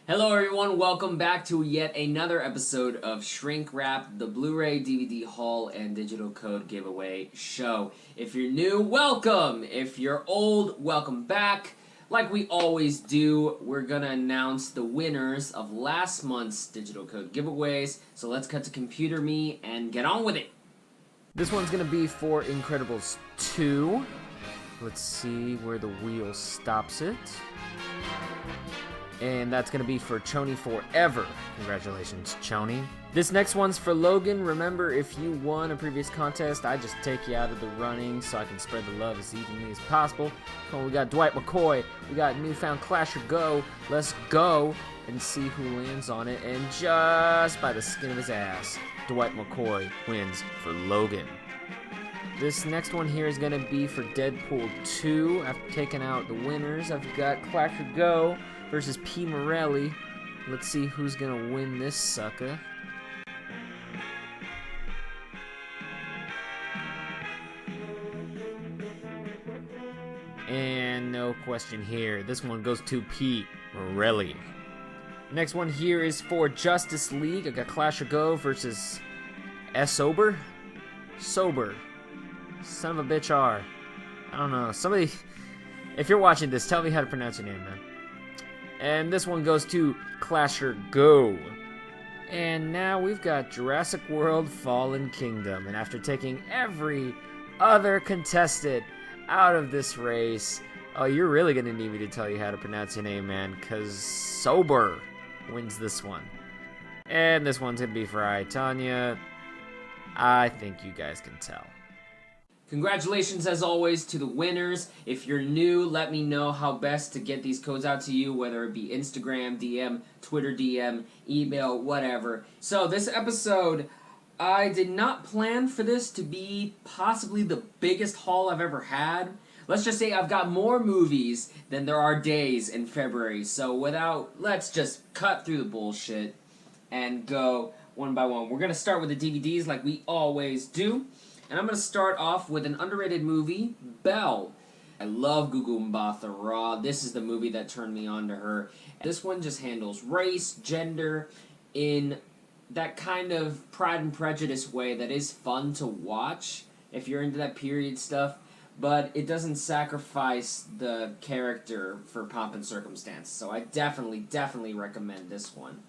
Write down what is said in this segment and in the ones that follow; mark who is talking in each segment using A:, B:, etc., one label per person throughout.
A: Hello everyone, welcome back to yet another episode of Shrinkwrapped, the Blu-ray, DVD haul, and digital code giveaway show. If you're new, welcome! If you're old, welcome back. Like we always do, we're gonna announce the winners of last month's digital code giveaways. So let's cut to computer me and get on with it. This one's gonna be for Incredibles 2. Let's see where the wheel stops it. And that's going to be for Choni Forever. Congratulations, Choni. This next one's for Logan. Remember, if you won a previous contest, I just take you out of the running so I can spread the love as evenly as possible. Oh, we got Dwight McCoy. We got Newfound Clasher Go. Let's go and see who lands on it. And just by the skin of his ass, Dwight McCoy wins for Logan. This next one here is going to be for Deadpool 2. I've taken out the winners. I've got Clasher Go versus P. Morelli. Let's see who's gonna win this sucker. And no question here. This one goes to P. Morelli. Next one here is for Justice League. I got Clasher Go versus Sober. Sober. Son of a bitch R. I don't know. Somebody, if you're watching this, tell me how to pronounce your name, man. And this one goes to Clasher Go. And now we've got Jurassic World Fallen Kingdom. And after taking every other contestant out of this race, oh, you're really going to need me to tell you how to pronounce your name, man, because Sober wins this one. And this one's going to be for I, Tanya. I think you guys can tell. Congratulations, as always, to the winners. If you're new, let me know how best to get these codes out to you, whether it be Instagram, DM, Twitter DM, email, whatever. So this episode, I did not plan for this to be possibly the biggest haul I've ever had. Let's just say I've got more movies than there are days in February. So let's just cut through the bullshit and go one by one. We're going to start with the DVDs like we always do. And I'm going to start off with an underrated movie, Belle. I love Gugu Mbatha Raw. This is the movie that turned me on to her. This one just handles race, gender, in that kind of Pride and Prejudice way that is fun to watch if you're into that period stuff. But it doesn't sacrifice the character for pomp and circumstance. So I definitely recommend this one.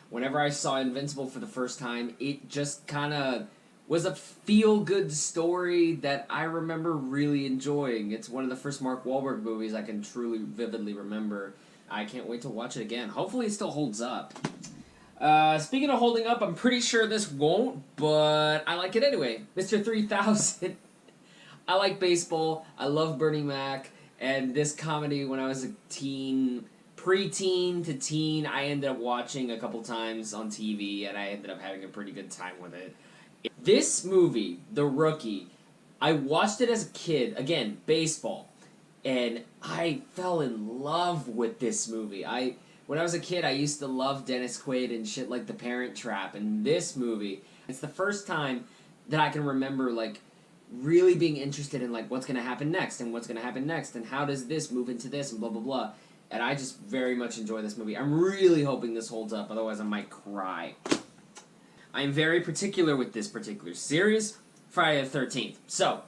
A: Whenever I saw Invincible for the first time, it just kind of was a feel-good story that I remember really enjoying. It's one of the first Mark Wahlberg movies I can truly vividly remember. I can't wait to watch it again. Hopefully it still holds up. Speaking of holding up, I'm pretty sure this won't, but I like it anyway. Mr. 3000. I like baseball. I love Bernie Mac. And this comedy, when I was a teen, pre-teen to teen, I ended up watching a couple times on TV, and I ended up having a pretty good time with it. This movie, The Rookie, I watched it as a kid, again, baseball, and I fell in love with this movie. When I was a kid, I used to love Dennis Quaid and shit like The Parent Trap, and this movie, it's the first time that I can remember, like, really being interested in, like, what's going to happen next, and what's going to happen next, and how does this move into this, and blah, blah, blah. And I just very much enjoy this movie. I'm really hoping this holds up, otherwise I might cry. I am very particular with this particular series, Friday the 13th. So,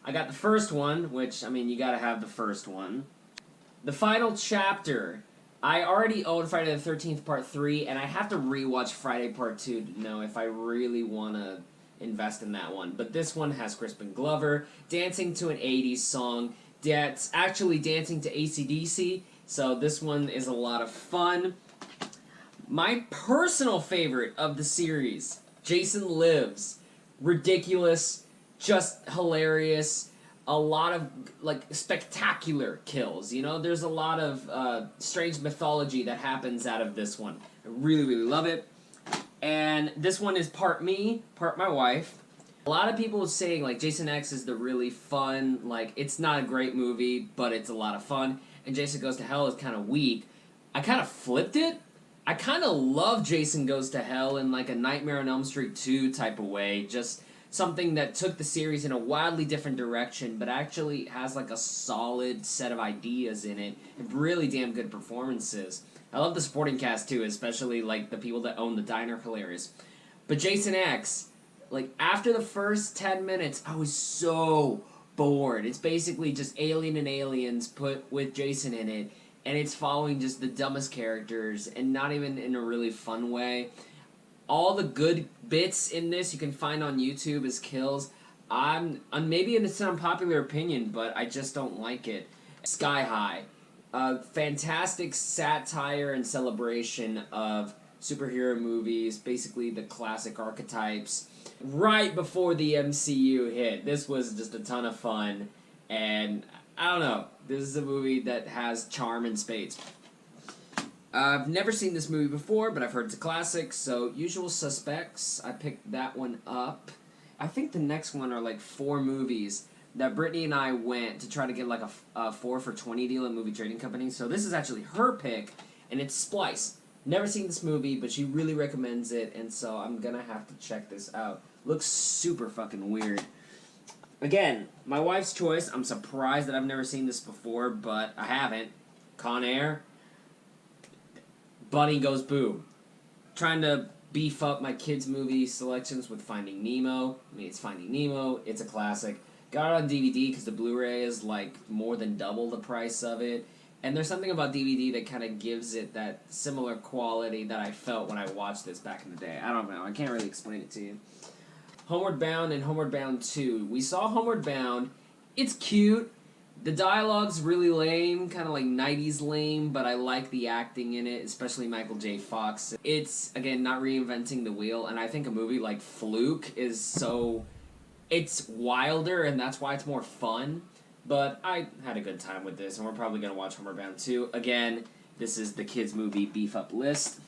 A: I got the first one, which, I mean, you gotta have the first one. The final chapter. I already own Friday the 13th Part 3, and I have to rewatch Friday Part 2 to know if I really want to invest in that one. But this one has Crispin Glover dancing to an 80s song that's actually dancing to AC/DC, so this one is a lot of fun. My personal favorite of the series, Jason Lives. Ridiculous, just hilarious, a lot of, like, spectacular kills, you know? There's a lot of strange mythology that happens out of this one. I really love it. And this one is part me, part my wife. A lot of people saying, like, Jason X is the really fun, like, it's not a great movie, but it's a lot of fun. And Jason Goes to Hell is kind of weak. I kind of flipped it. I kind of love Jason Goes to Hell in like a Nightmare on Elm Street 2 type of way. Just something that took the series in a wildly different direction, but actually has like a solid set of ideas in it, and really damn good performances.
B: I love the supporting cast too, especially like the people that own the diner, hilarious. But Jason X, like after the first 10 minutes, I was so bored. It's basically just Alien and Aliens put with Jason in it, and it's following just the dumbest characters, and not even in a really fun way. All the good bits in this you can find on YouTube as kills. Maybe it's an unpopular opinion, but I just don't like it. Sky High, a fantastic satire and celebration of superhero movies, basically the classic archetypes. Right before the MCU hit, this was just a ton of fun, and I don't know. This is a movie that has charm in spades. I've never seen this movie before, but I've heard it's a classic, so Usual Suspects, I picked that one up. I think the next one are like 4 movies that Brittany and I went to try to get like a 4 for $20 deal at Movie Trading Company, so this is actually her pick, and it's Splice. Never seen this movie, but she really recommends it, and so I'm gonna have to check this out. Looks super fucking weird. Again, my wife's choice. I'm surprised that I've never seen this before, but I haven't. Con Air. Bunny Goes Boom. Trying to beef up my kids' movie selections with Finding Nemo. I mean, it's Finding Nemo. It's a classic. Got it on DVD because the Blu-ray is like more than double the price of it. And there's something about DVD that kind of gives it that similar quality that I felt when I watched this back in the day. I don't know. I can't really explain it to you. Homeward Bound and Homeward Bound 2. We saw Homeward Bound. It's cute. The dialogue's really lame, kind of like 90s lame, but I like the acting in it, especially Michael J. Fox. It's, again, not reinventing the wheel, and I think a movie like Fluke is so... It's wilder, and that's why it's more fun, but I had a good time with this, and we're probably going to watch Homeward Bound 2. Again, this is the kids' movie beef-up list.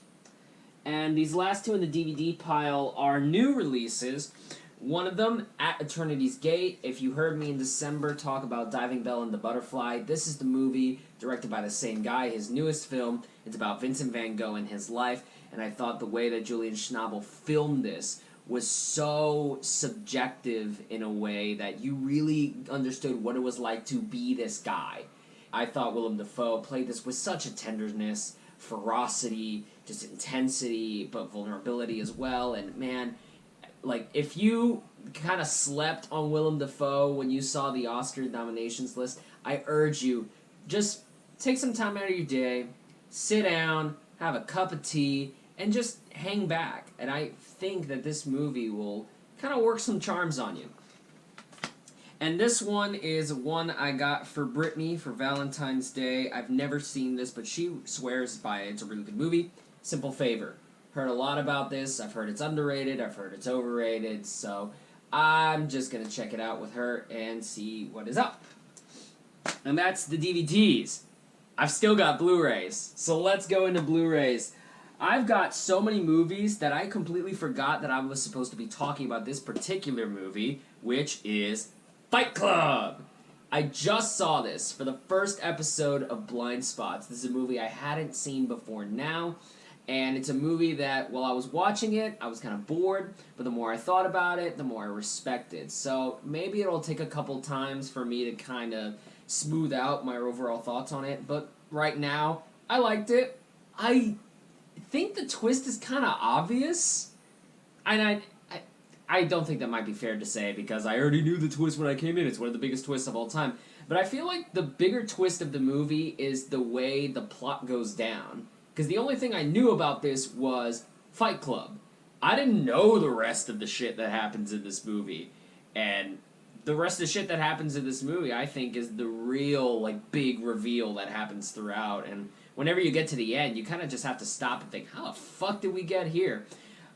B: And these last 2 in the DVD pile are new releases. One of them, At Eternity's Gate. If you heard me in December talk about Diving Bell and the Butterfly, this is the movie directed by the same guy, his newest film. It's about Vincent van Gogh and his life, and I thought the way that Julian Schnabel filmed this was so subjective in a way that you really understood what it was like to be this guy. I thought Willem Dafoe played this with such a tenderness, ferocity, just intensity, but vulnerability as well, and man... Like, if you kind of slept on Willem Dafoe when you saw the Oscar nominations list, I urge you, just take some time out of your day, sit down, have a cup of tea, and just hang back. And I think that this movie will kind of work some charms on you. And this one is one I got for Brittany for Valentine's Day. I've never seen this, but she swears by it. It's a really good movie. Simple Favor. Heard a lot about this. I've heard it's underrated. I've heard it's overrated. So I'm just going to check it out with her and see what is up. And that's the DVDs. I've still got Blu-rays. So let's go into Blu-rays. I've got so many movies that I completely forgot that I was supposed to be talking about this particular movie, which is Fight Club. I just saw this for the first episode of Blind Spots. This is a movie I hadn't seen before now. And it's a movie that, while I was watching it, I was kind of bored, but the more I thought about it, the more I respected. So maybe it'll take a couple times for me to kind of smooth out my overall thoughts on it, but right now, I liked it. I think the twist is kind of obvious, and I don't think that might be fair to say, because I already knew the twist when I came in. It's one of the biggest twists of all time. But I feel like the bigger twist of the movie is the way the plot goes down. Because the only thing I knew about this was Fight Club. I didn't know the rest of the shit that happens in this movie. And the rest of the shit that happens in this movie, I think, is the real, like, big reveal that happens throughout. And whenever you get to the end, you kind of just have to stop and think, how the fuck did we get here?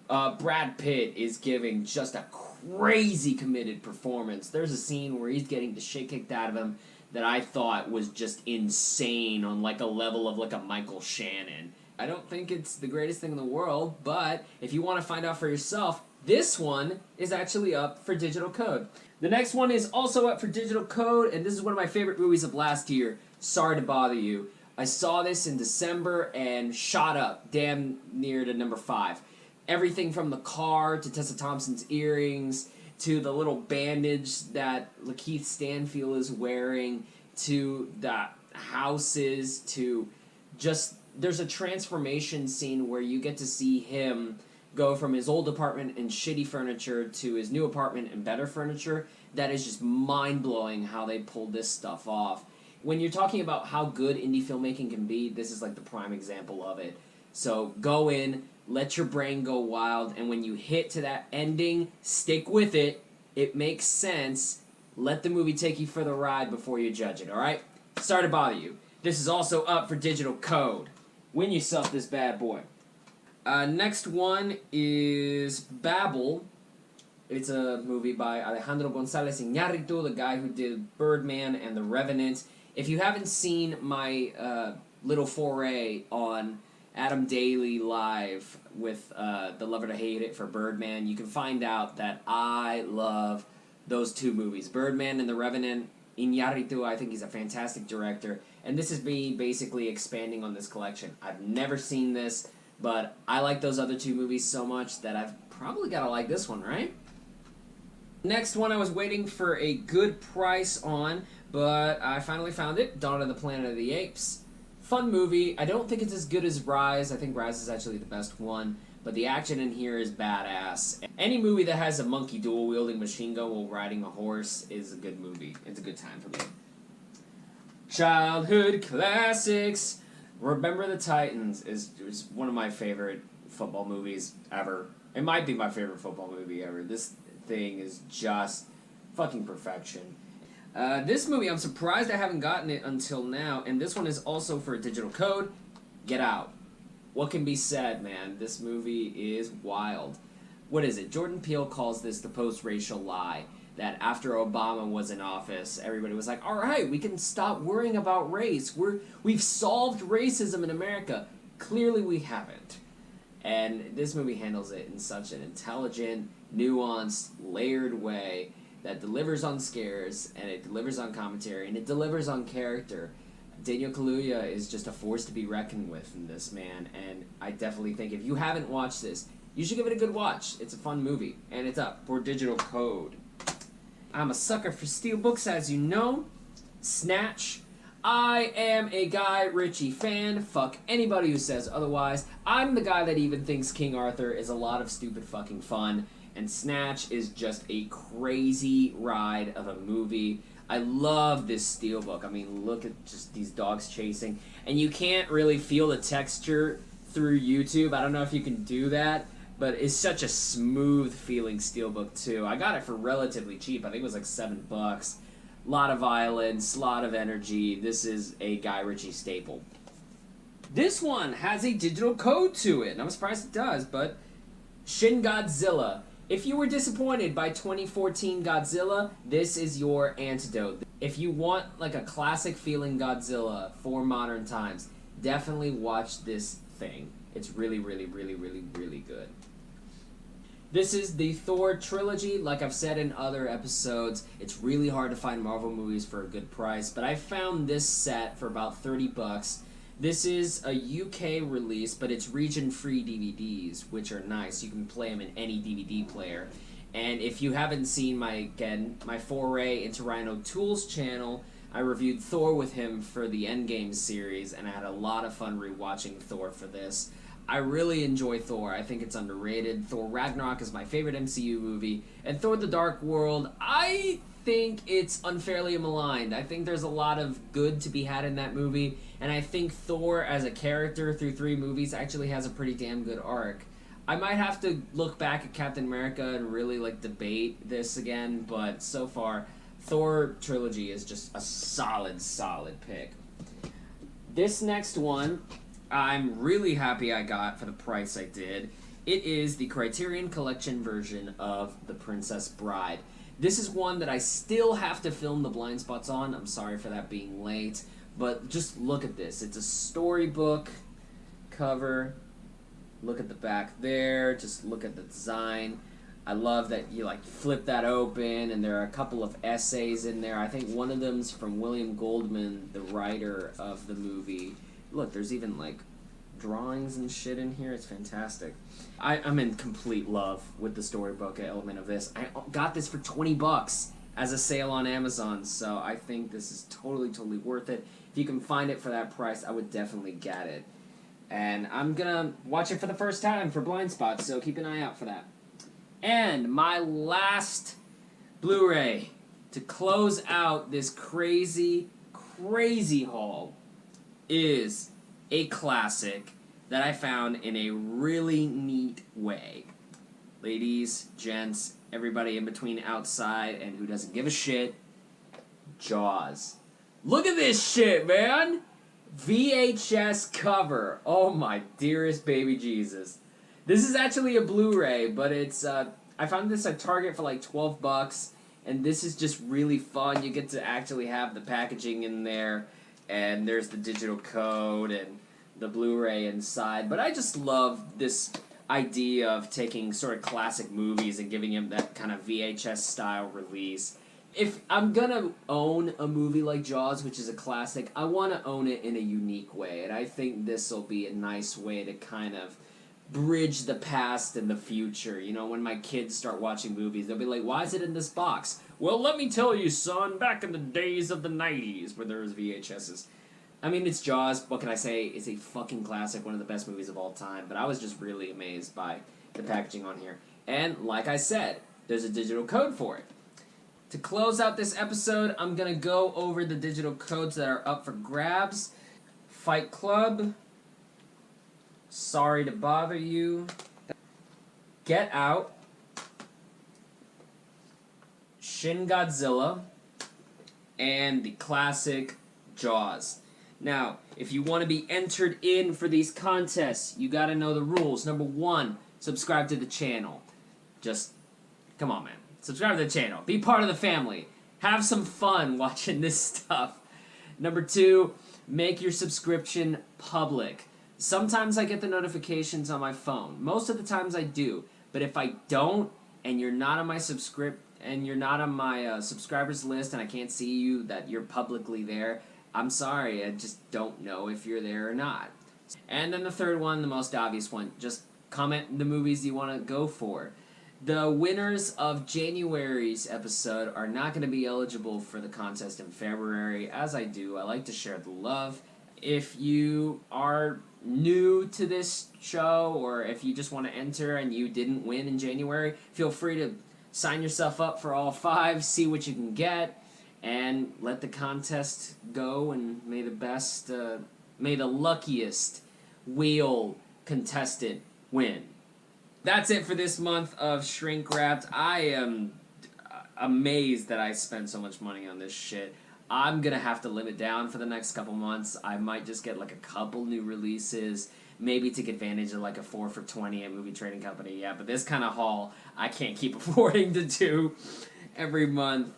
B: Brad Pitt is giving just a crazy committed performance. There's a scene where he's getting the shit kicked out of him that I thought was just insane on like a level of like a Michael Shannon. I don't think it's the greatest thing in the world, but if you want to find out for yourself, this one is actually up for Digital Code. The next one is also up for Digital Code, and this is one of my favorite movies of last year, Sorry to Bother You. I saw this in December and shot up damn near to number 5. Everything from the car to Tessa Thompson's earrings to the little bandage that Lakeith Stanfield is wearing, to the houses, to just there's a transformation scene where you get to see him go from his old apartment and shitty furniture to his new apartment and better furniture. That is just mind-blowing how they pulled this stuff off. When you're talking about how good indie filmmaking can be, this is like the prime example of it. So go in, let your brain go wild, and when you hit to that ending, stick with it. It makes sense. Let the movie take you for the ride before you judge it, alright? Sorry to bother you. This is also up for digital code. Win yourself this bad boy. Next one is Babel. It's a movie by Alejandro González Iñárritu, the guy who did Birdman and The Revenant. If you haven't seen my little foray on Adam Daly Live with The Love It or Hate It for Birdman, you can find out that I love those two movies. Birdman and The Revenant. Iñárritu, I think he's a fantastic director. And this is me basically expanding on this collection. I've never seen this, but I like those other two movies so much that I've probably got to like this one, right? Next one I was waiting for a good price on, but I finally found it. Dawn of the Planet of the Apes. Fun movie. I don't think it's as good as Rise. I think Rise is actually the best one, but the action in here is badass. Any movie that has a monkey dual-wielding machine gun while riding a horse is a good movie. It's a good time for me. Childhood classics. Remember the Titans is one of my favorite football movies ever. It might be my favorite football movie ever. This thing is just fucking perfection. This movie, I'm surprised I haven't gotten it until now, and this one is also for a digital code. Get Out. What can be said, man? This movie is wild. What is it? Jordan Peele calls this the post-racial lie, that after Obama was in office, everybody was like, alright, we can stop worrying about race. We've solved racism in America. Clearly we haven't. And this movie handles it in such an intelligent, nuanced, layered way that delivers on scares, and it delivers on commentary, and it delivers on character. Daniel Kaluuya is just a force to be reckoned with in this, man, and I definitely think if you haven't watched this, you should give it a good watch. It's a fun movie, and it's up for digital code. I'm a sucker for steelbooks, as you know. Snatch. I am a Guy Ritchie fan. Fuck anybody who says otherwise. I'm the guy that even thinks King Arthur is a lot of stupid fucking fun, and Snatch is just a crazy ride of a movie. I love this steelbook. I mean, look at just these dogs chasing, and you can't really feel the texture through YouTube. I don't know if you can do that, but it's such a smooth feeling steelbook too. I got it for relatively cheap. I think it was like $7. A lot of violence, a lot of energy. This is a Guy Ritchie staple. This one has a digital code to it, and I'm surprised it does, but Shin Godzilla. If you were disappointed by 2014 Godzilla, this is your antidote. If you want like a classic feeling Godzilla for modern times, definitely watch this thing. It's really, really, really, really, really good. This is the Thor trilogy. Like I've said in other episodes, it's really hard to find Marvel movies for a good price, but I found this set for about $30. This is a UK release, but it's region-free DVDs, which are nice. You can play them in any DVD player. And if you haven't seen my foray into Ryan O'Toole's channel, I reviewed Thor with him for the Endgame series, and I had a lot of fun rewatching Thor for this. I really enjoy Thor. I think it's underrated. Thor Ragnarok is my favorite MCU movie. And Thor the Dark World, I think it's unfairly maligned. I think there's a lot of good to be had in that movie, and I think Thor as a character through 3 movies actually has a pretty damn good arc. I might have to look back at Captain America and really debate this again, but so far, Thor trilogy is just a solid pick. This next one, I'm really happy I got for the price I did. It is the Criterion Collection version of The Princess Bride. This is one that I still have to film the blind spots on. I'm sorry for that being late, but just look at this. It's a storybook cover. Look at the back there. Just look at the design. I love that you flip that open, and there are a couple of essays in there. I think one of them's from William Goldman, the writer of the movie. Look, there's even drawings and shit in here. It's fantastic. I'm in complete love with the storybook element of this. I got this for $20 as a sale on Amazon, so I think this is totally worth it. If you can find it for that price, I would definitely get it. And I'm gonna watch it for the first time for blind spots, so keep an eye out for that. And my last Blu-ray to close out this crazy, crazy haul is a classic that I found in a really neat way. Ladies, gents, everybody in between outside and who doesn't give a shit, Jaws. Look at this shit, man! VHS cover. Oh my dearest baby Jesus. This is actually a Blu-ray, but it's, I found this at Target for like $12, and this is just really fun. You get to actually have the packaging in there, and there's the digital code and the Blu-ray inside. But I just love this idea of taking sort of classic movies and giving them that kind of VHS style release. If I'm gonna own a movie like Jaws, which is a classic, I want to own it in a unique way, and I think this will be a nice way to kind of bridge the past and the future. You know, when my kids start watching movies, they'll be like, why is it in this box? Well, let me tell you, son, back in the days of the 90s where there was VHSs. I mean, it's Jaws, what can I say? It's a fucking classic, one of the best movies of all time, but I was just really amazed by the packaging on here. And, like I said, there's a digital code for it. To close out this episode, I'm going to go over the digital codes that are up for grabs. Fight Club, Sorry to Bother You, Get Out, Shin Godzilla, and the classic Jaws. Now, if you want to be entered in for these contests, you got to know the rules. Number 1, subscribe to the channel. Just, come on, man. Subscribe to the channel. Be part of the family. Have some fun watching this stuff. Number 2, make your subscription public. Sometimes I get the notifications on my phone. Most of the times I do. But if I don't, and you're not on my subscribers list, and I can't see you that you're publicly there, I'm sorry. I just don't know if you're there or not. And then the third one, the most obvious one, just comment the movies you want to go for. The winners of January's episode are not going to be eligible for the contest in February. As I do, I like to share the love. If you are new to this show, or if you just want to enter and you didn't win in January, feel free to sign yourself up for all 5, see what you can get, and let the contest go, and may the luckiest wheel contestant win. That's it for this month of Shrinkwrapped. I am amazed that I spent so much money on this shit. I'm gonna have to limit down for the next couple months. I might just get like a couple new releases, maybe take advantage of like a 4 for $20 at Movie Trading Company. Yeah, but this kind of haul I can't keep affording to do every month.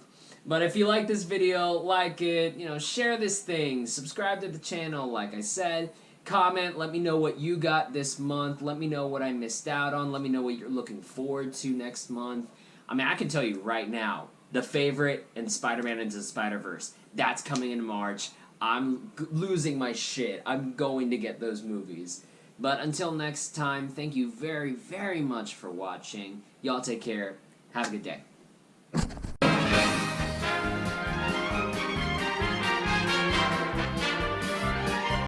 B: But if you like this video, like it, you know, share this thing, subscribe to the channel, like I said. Comment, let me know what you got this month. Let me know what I missed out on. Let me know what you're looking forward to next month. I mean, I can tell you right now, the favorite and Spider-Man Into the Spider-Verse. That's coming in March. I'm losing my shit. I'm going to get those movies. But until next time, thank you very, very much for watching. Y'all take care. Have a good day.